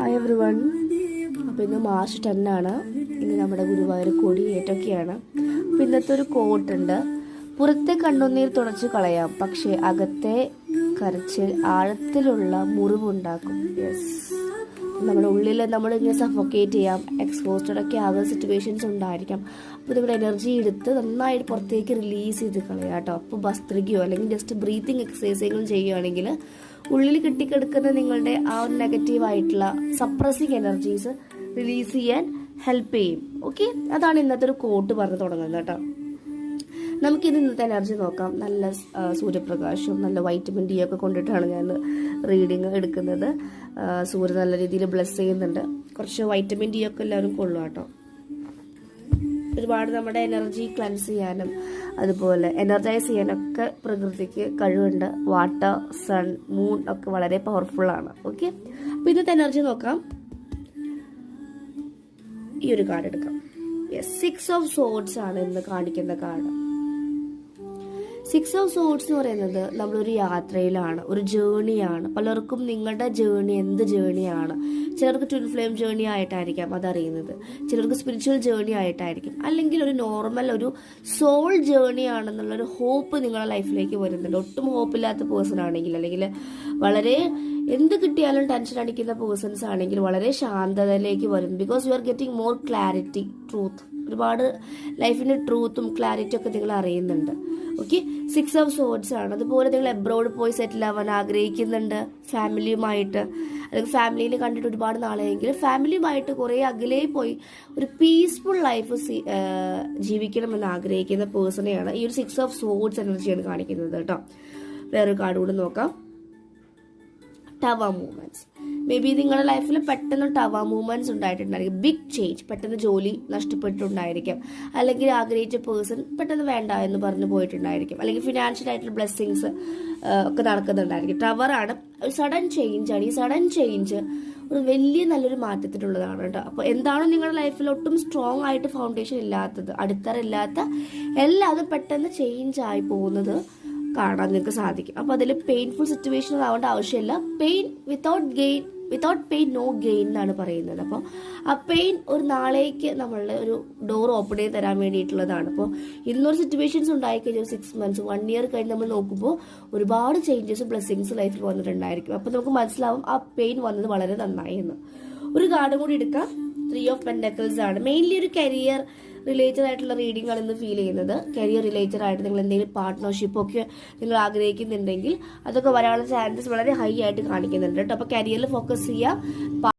Hi every one. അപ്പോൾ ഇന്ന് March 10 ആണ്. ഇന്ന് നമ്മുടെ ഗുരുവായൂർ കൊടിയേറ്റൊക്കെയാണ്. അപ്പോൾ ഇന്നത്തെ ഒരു കോട്ടുണ്ട്: പുറത്തെ കണ്ണുനീർ തുടച്ചു കളയാം, പക്ഷേ അകത്തെ കരച്ചിൽ ആഴത്തിലുള്ള മുറിവുണ്ടാക്കും. യെസ്, നമ്മുടെ ഉള്ളിൽ നമ്മളിങ്ങനെ സഫോക്കേറ്റ് ചെയ്യാം, എക്സ്പോസ്റ്റഡ് ഒക്കെ ആകുന്ന സിറ്റുവേഷൻസ് ഉണ്ടായിരിക്കാം. അപ്പോൾ നിങ്ങളുടെ എനർജി എടുത്ത് നന്നായിട്ട് പുറത്തേക്ക് റിലീസ് ചെയ്ത് കളയാം കേട്ടോ. അപ്പോൾ ഭസ്ത്രികയോ അല്ലെങ്കിൽ ജസ്റ്റ് ബ്രീത്തിങ് എക്സസൈസുകൾ ചെയ്യുകയാണെങ്കിൽ ഉള്ളിൽ കെട്ടിക്കിടക്കുന്ന നിങ്ങളുടെ ആ ഒരു നെഗറ്റീവായിട്ടുള്ള സപ്രസിങ് എനർജീസ് റിലീസ് ചെയ്യാൻ ഹെൽപ്പ് ചെയ്യും. ഓക്കെ, അതാണ് ഇന്നത്തെ ഒരു കോട്ട് പറഞ്ഞു തുടങ്ങുന്നത് കേട്ടോ. നമുക്കിത് ഇന്നത്തെ എനർജി നോക്കാം. നല്ല സൂര്യപ്രകാശവും നല്ല വൈറ്റമിൻ ഡി ഒക്കെ കൊണ്ടിട്ടാണ് ഞാൻ റീഡിങ് എടുക്കുന്നത്. സൂര്യൻ നല്ല രീതിയിൽ ബ്ലെസ് ചെയ്യുന്നുണ്ട്. കുറച്ച് വൈറ്റമിൻ ഡി ഒക്കെ എല്ലാവരും കൊള്ളുക കേട്ടോ. ഒരുപാട് നമ്മുടെ എനർജി ക്ലൻസ് ചെയ്യാനും അതുപോലെ എനർജൈസ് ചെയ്യാനൊക്കെ പ്രകൃതിക്ക് കഴിവുണ്ട്. വാട്ടർ, സൺ, മൂൺ ഒക്കെ വളരെ പവർഫുള്ളാണ്. ഓക്കെ, അപ്പോൾ ഇന്നത്തെ എനർജി നോക്കാം. ഈ ഒരു കാർഡ് എടുക്കാം. യെസ്, 6 ഓഫ് സോർഡ്സ് ആണ് ഇന്ന് കാണിക്കുന്ന കാർഡ്. 6 ഓഫ് സോർഡ്സ് എന്ന് പറയുന്നത് നമ്മളൊരു യാത്രയിലാണ്, ഒരു ജേണിയാണ്. പലർക്കും നിങ്ങളുടെ ജേണി എന്ത് ജേണിയാണ്? ചിലർക്ക് ട്വിൻ ഫ്ലെയിം ജേണി ആയിട്ടായിരിക്കാം അതറിയുന്നത്, ചിലർക്ക് സ്പിരിച്വൽ ജേണി ആയിട്ടായിരിക്കും, അല്ലെങ്കിൽ ഒരു നോർമൽ ഒരു സോൾ ജേണി ആണെന്നുള്ളൊരു ഹോപ്പ് നിങ്ങളുടെ ലൈഫിലേക്ക് വരുന്നുണ്ട്. ഒട്ടും ഹോപ്പില്ലാത്ത പേഴ്സൺ ആണെങ്കിൽ, അല്ലെങ്കിൽ വളരെ എന്ത് കിട്ടിയാലും ടെൻഷൻ അടിക്കുന്ന പേഴ്സൺസ് ആണെങ്കിൽ വളരെ ശാന്തതയിലേക്ക് വരും. Because you are getting more clarity, truth. ഒരുപാട് ലൈഫിന്റെ ട്രൂത്തും ക്ലാരിറ്റി ഒക്കെ നിങ്ങൾ അറിയുന്നുണ്ട്. ഓക്കെ, 6 ഓഫ് സോർഡ്സ് ആണ്. അതുപോലെ നിങ്ങൾ എബ്രോഡ് പോയി സെറ്റിൽ ആവാൻ ആഗ്രഹിക്കുന്നുണ്ട് ഫാമിലിയുമായിട്ട്, അല്ലെങ്കിൽ ഫാമിലിയിൽ കണ്ടിട്ട് ഒരുപാട് നാളെയെങ്കിൽ ഫാമിലിയുമായിട്ട് കുറേ അകലെ പോയി ഒരു പീസ്ഫുൾ ലൈഫ് ജീവിക്കണമെന്ന് ആഗ്രഹിക്കുന്ന പേഴ്സണെയാണ് ഈ ഒരു 6 ഓഫ് സോർഡ്സ് എനർജിയാണ് കാണിക്കുന്നത് കേട്ടോ. വേറൊരു കാർഡ് കൂടി നോക്കാം. Tower movements. മേ ബി നിങ്ങളുടെ ലൈഫിൽ പെട്ടെന്ന് ടവർ മൂവ്മെന്റ്സ് ഉണ്ടായിട്ടുണ്ടായിരിക്കും. ബിഗ് ചേഞ്ച്, പെട്ടെന്ന് ജോലി നഷ്ടപ്പെട്ടിട്ടുണ്ടായിരിക്കും, അല്ലെങ്കിൽ ആഗ്രഹിച്ച പേഴ്സൺ പെട്ടെന്ന് വേണ്ട എന്ന് പറഞ്ഞു പോയിട്ടുണ്ടായിരിക്കും, അല്ലെങ്കിൽ ഫിനാൻഷ്യൽ ആയിട്ടുള്ള ബ്ലെസ്സിങ്സ് ഒക്കെ നടക്കുന്നുണ്ടായിരിക്കും. ടവറാണ്, ഒരു സഡൻ ചേഞ്ച് ആണ്. ഈ സഡൻ ചേഞ്ച് ഒരു വലിയ നല്ലൊരു മാറ്റത്തിനുള്ളതാണ് കേട്ടോ. അപ്പോൾ എന്താണ് നിങ്ങളുടെ ലൈഫിൽ ഒട്ടും സ്ട്രോങ് ആയിട്ട് ഫൗണ്ടേഷൻ ഇല്ലാത്തത്, അടിത്തറയില്ലാത്ത എല്ലാതും പെട്ടെന്ന് ചേഞ്ച് ആയി പോകുന്നത് കാണാൻ നിങ്ങൾക്ക് സാധിക്കും. അപ്പോൾ അതിൽ പെയിൻഫുൾ സിറ്റുവേഷൻ ആവേണ്ട ആവശ്യമില്ല. Pain without pain no gain എന്നാണ് പറയുന്നത്. അപ്പോൾ ആ പെയിൻ ഒരു നാളേക്ക് നമ്മളുടെ ഒരു ഡോർ ഓപ്പൺ ചെയ്ത് തരാൻ വേണ്ടിയിട്ടുള്ളതാണ്. അപ്പോൾ ഇന്നൊരു സിറ്റുവേഷൻസ് ഉണ്ടായിക്കഴിഞ്ഞാൽ 6 months 1 year കഴിഞ്ഞ് നമ്മൾ നോക്കുമ്പോൾ ഒരുപാട് ചേഞ്ചസ് ബ്ലെസ്സിങ്സ് ലൈഫിൽ വന്നിട്ടുണ്ടായിരിക്കും. അപ്പോൾ നമുക്ക് മനസ്സിലാവും ആ പെയിൻ വന്നത് വളരെ നന്നായി എന്ന്. ഒരു കാർഡും കൂടി എടുക്കാം. 3 ഓഫ് പെന്റക്കിൾസ് ആണ്. മെയിൻലി ഒരു കരിയർ റിലേറ്റഡ് ആയിട്ടുള്ള റീഡിംഗ് ആണ് ഇന്ന് ഫീൽ ചെയ്യുന്നത്. കരിയർ റിലേറ്റഡ് ആയിട്ട് നിങ്ങൾ എന്തെങ്കിലും പാർട്ട്ണർഷിപ്പ് ഒക്കെ നിങ്ങൾ ആഗ്രഹിക്കുന്നുണ്ടെങ്കിൽ അതൊക്കെ വരാനുള്ള ചാൻസസ് വളരെ ഹൈ ആയിട്ട് കാണിക്കുന്നുണ്ട് കേട്ടോ. അപ്പോൾ കരിയറിൽ ഫോക്കസ് ചെയ്യുക.